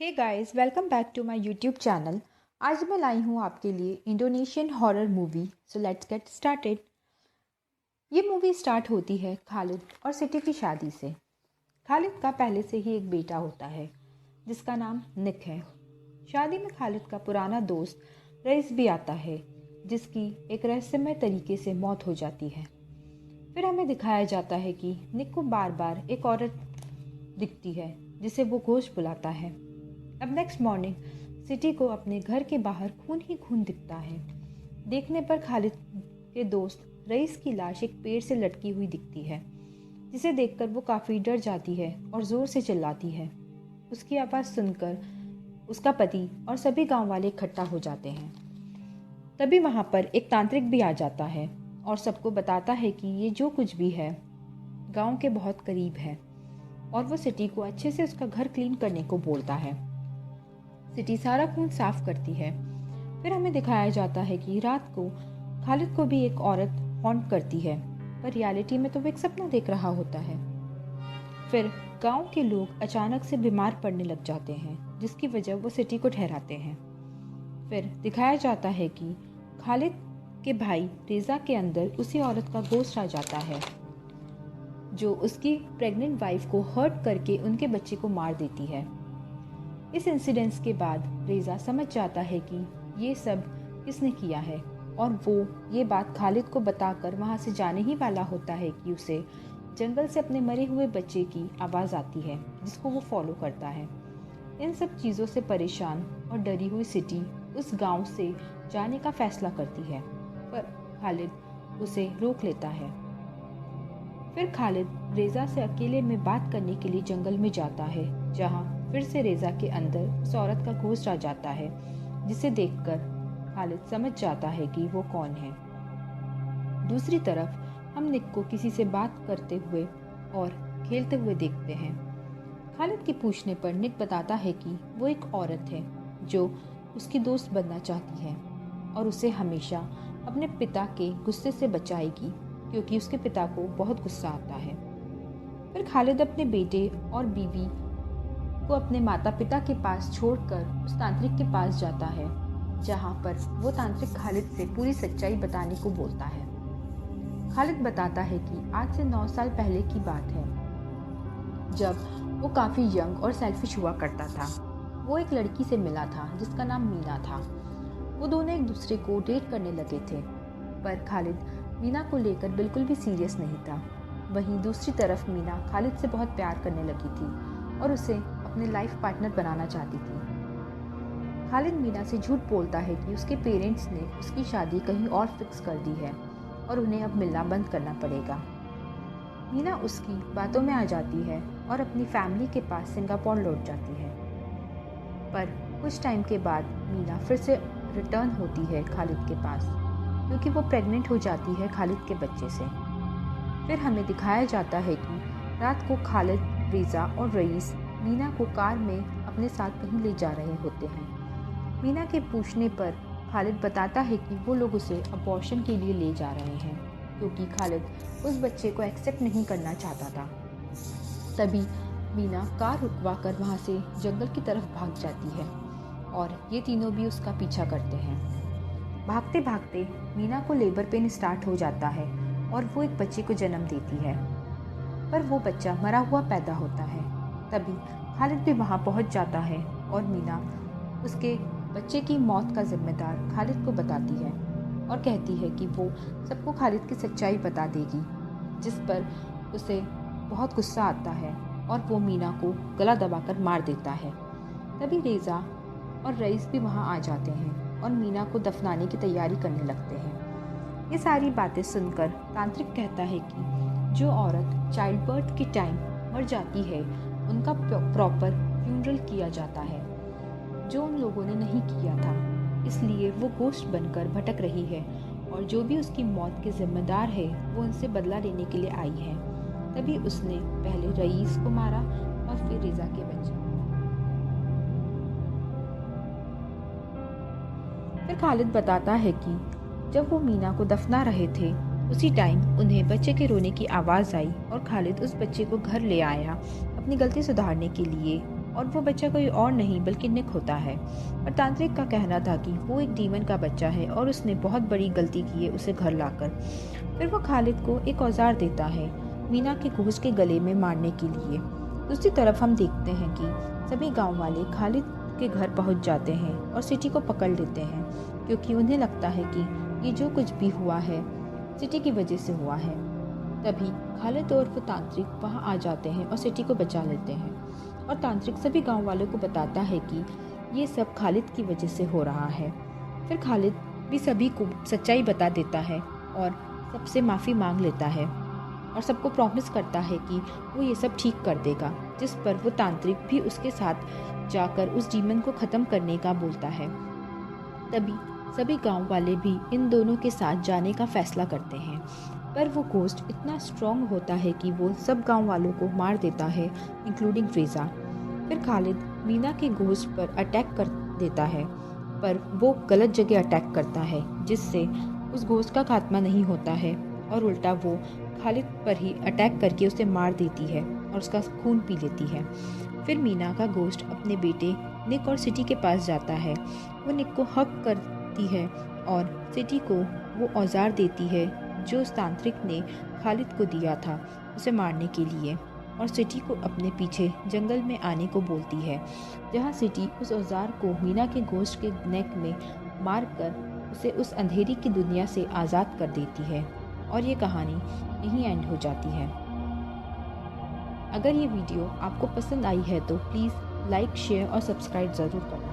Hey guys, welcome back to my YouTube channel. आज मैं लाई हूँ आपके लिए Indonesian horror movie. So let's get started. ये मूवी स्टार्ट होती है खालिद और सिटी की शादी से। खालिद का पहले से ही एक बेटा होता है जिसका नाम निक है। शादी में खालिद का पुराना दोस्त रईस भी आता है जिसकी एक रहस्यमय तरीके से मौत हो जाती है। फिर हमें दिखाया जाता है कि निक को बार बार एक औरत दिखती है जिसे वो घोस्ट बुलाता है। अब नेक्स्ट मॉर्निंग सिटी को अपने घर के बाहर खून ही खून दिखता है। देखने पर खालिद के दोस्त रईस की लाश एक पेड़ से लटकी हुई दिखती है, जिसे देखकर वो काफ़ी डर जाती है और ज़ोर से चिल्लाती है। उसकी आवाज़ सुनकर उसका पति और सभी गांव वाले इकट्ठा हो जाते हैं। तभी वहाँ पर एक तांत्रिक भी आ जाता है और सबको बताता है कि ये जो कुछ भी है गांव के बहुत करीब है, और वो सिटी को अच्छे से उसका घर क्लीन करने को बोलता है। सिटी सारा खून साफ करती है। फिर हमें दिखाया जाता है कि रात को खालिद को भी एक औरत हॉन्ट करती है, पर रियलिटी में तो वो एक सपना देख रहा होता है। फिर गांव के लोग अचानक से बीमार पड़ने लग जाते हैं, जिसकी वजह वो सिटी को ठहराते हैं। फिर दिखाया जाता है कि खालिद के भाई रेजा के अंदर उसी औरत का घोस्ट आ जाता है, जो उसकी प्रेग्नेंट वाइफ को हर्ट करके उनके बच्चे को मार देती है। इस इंसिडेंस के बाद रेजा समझ जाता है कि ये सब किसने किया है, और वो ये बात खालिद को बताकर वहाँ से जाने ही वाला होता है कि उसे जंगल से अपने मरे हुए बच्चे की आवाज़ आती है, जिसको वो फॉलो करता है। इन सब चीज़ों से परेशान और डरी हुई सिटी उस गांव से जाने का फैसला करती है, पर खालिद उसे रोक लेता है। फिर खालिद रेजा से अकेले में बात करने के लिए जंगल में जाता है, जहाँ फिर से रेजा के अंदर उस औरत का घोस्ट आ जाता है, जिसे देखकर खालिद समझ जाता है कि वो कौन है। दूसरी तरफ हम निक को किसी से बात करते हुए और खेलते हुए देखते हैं। खालिद के पूछने पर निक बताता है कि वो एक औरत है जो उसकी दोस्त बनना चाहती है और उसे हमेशा अपने पिता के गुस्से से बचाएगी, क्योंकि उसके पिता को बहुत गुस्सा आता है। फिर खालिद अपने बेटे और बीवी को अपने माता पिता के पास छोड़कर उस तांत्रिक के पास जाता है, जहाँ पर वो तांत्रिक खालिद से पूरी सच्चाई बताने को बोलता है। खालिद बताता है कि आज से 9 साल पहले की बात है, जब वो काफ़ी यंग और सेल्फिश हुआ करता था। वो एक लड़की से मिला था जिसका नाम मीना था। वो दोनों एक दूसरे को डेट करने लगे थे, पर खालिद मीना को लेकर बिल्कुल भी सीरियस नहीं था। वहीं दूसरी तरफ मीना खालिद से बहुत प्यार करने लगी थी और उसे अपने लाइफ पार्टनर बनाना चाहती थी। खालिद मीना से झूठ बोलता है कि उसके पेरेंट्स ने उसकी शादी कहीं और फिक्स कर दी है और उन्हें अब मिलना बंद करना पड़ेगा। मीना उसकी बातों में आ जाती है और अपनी फैमिली के पास सिंगापुर लौट जाती है। पर कुछ टाइम के बाद मीना फिर से रिटर्न होती है खालिद के पास, क्योंकि वो प्रेग्नेंट हो जाती है खालिद के बच्चे से। फिर हमें दिखाया जाता है कि रात को खालिद, रेजा और रईस मीना को कार में अपने साथ कहीं ले जा रहे होते हैं। मीना के पूछने पर खालिद बताता है कि वो लोग उसे अबॉर्शन के लिए ले जा रहे हैं, क्योंकि खालिद उस बच्चे को एक्सेप्ट नहीं करना चाहता था। तभी मीना कार रुकवा कर वहाँ से जंगल की तरफ भाग जाती है और ये तीनों भी उसका पीछा करते हैं। भागते भागते मीना को लेबर पेन स्टार्ट हो जाता है और वो एक बच्चे को जन्म देती है, पर वो बच्चा मरा हुआ पैदा होता है। तभी खालिद भी वहाँ पहुँच जाता है और मीना उसके बच्चे की मौत का जिम्मेदार खालिद को बताती है और कहती है कि वो सबको खालिद की सच्चाई बता देगी, जिस पर उसे बहुत गुस्सा आता है और वो मीना को गला दबाकर मार देता है। तभी रेजा और रईस भी वहाँ आ जाते हैं और मीना को दफनाने की तैयारी करने लगते हैं। ये सारी बातें सुनकर तांत्रिक कहता है कि जो औरत चाइल्ड बर्थ के टाइम मर जाती है उनका प्रॉपर फ्यूनरल किया जाता है, जो उन लोगों ने नहीं किया था। इसलिए वो घोस्ट बनकर भटक रही है और जो भी उसकी मौत के जिम्मेदार है वो उनसे बदला लेने के लिए आई है। तभी उसने पहले रईस को मारा और फिर रेजा के बच्चे। फिर खालिद बताता है कि जब वो मीना को दफना रहे थे उसी टाइम उन्हें बच्चे के रोने की आवाज़ आई और खालिद उस बच्चे को घर ले आया अपनी गलती सुधारने के लिए, और वो बच्चा कोई और नहीं बल्कि निक होता है। और तांत्रिक का कहना था कि वो एक डीमन का बच्चा है और उसने बहुत बड़ी गलती की है उसे घर लाकर। फिर वो खालिद को एक औजार देता है मीना के घोस्ट के गले में मारने के लिए। दूसरी तरफ हम देखते हैं कि सभी गांव वाले खालिद के घर पहुंच जाते हैं और सिटी को पकड़ लेते हैं, क्योंकि उन्हें लगता है कि ये जो कुछ भी हुआ है सिटी की वजह से हुआ है। तभी खालिद और वो तांत्रिक वहां आ जाते हैं और सिटी को बचा लेते हैं। और तांत्रिक सभी गांव वालों को बताता है कि ये सब खालिद की वजह से हो रहा है। फिर खालिद भी सभी को सच्चाई बता देता है और सबसे माफ़ी मांग लेता है और सबको प्रॉमिस करता है कि वो ये सब ठीक कर देगा, जिस पर वो तांत्रिक भी उसके साथ जाकर उस डीमन को ख़त्म करने का बोलता है। तभी सभी गांव वाले भी इन दोनों के साथ जाने का फैसला करते हैं, पर वो घोस्ट इतना स्ट्रॉन्ग होता है कि वो सब गांव वालों को मार देता है, इंक्लूडिंग फ्रेजा। फिर खालिद मीना के घोस्ट पर अटैक कर देता है, पर वो गलत जगह अटैक करता है, जिससे उस घोस्ट का खात्मा नहीं होता है और उल्टा वो खालिद पर ही अटैक करके उसे मार देती है और उसका खून पी लेती है। फिर मीना का घोस्ट अपने बेटे निक और सिटी के पास जाता है। वो निक को हक करती है और सिटी को वो औजार देती है जो उस तांत्रिक ने खालिद को दिया था उसे मारने के लिए, और सिटी को अपने पीछे जंगल में आने को बोलती है, जहाँ सिटी उस औजार को मीना के घोस्ट के नेक में मारकर उसे उस अंधेरी की दुनिया से आज़ाद कर देती है। और ये कहानी यहीं एंड हो जाती है। अगर ये वीडियो आपको पसंद आई है तो प्लीज़ लाइक, शेयर और सब्सक्राइब ज़रूर करें।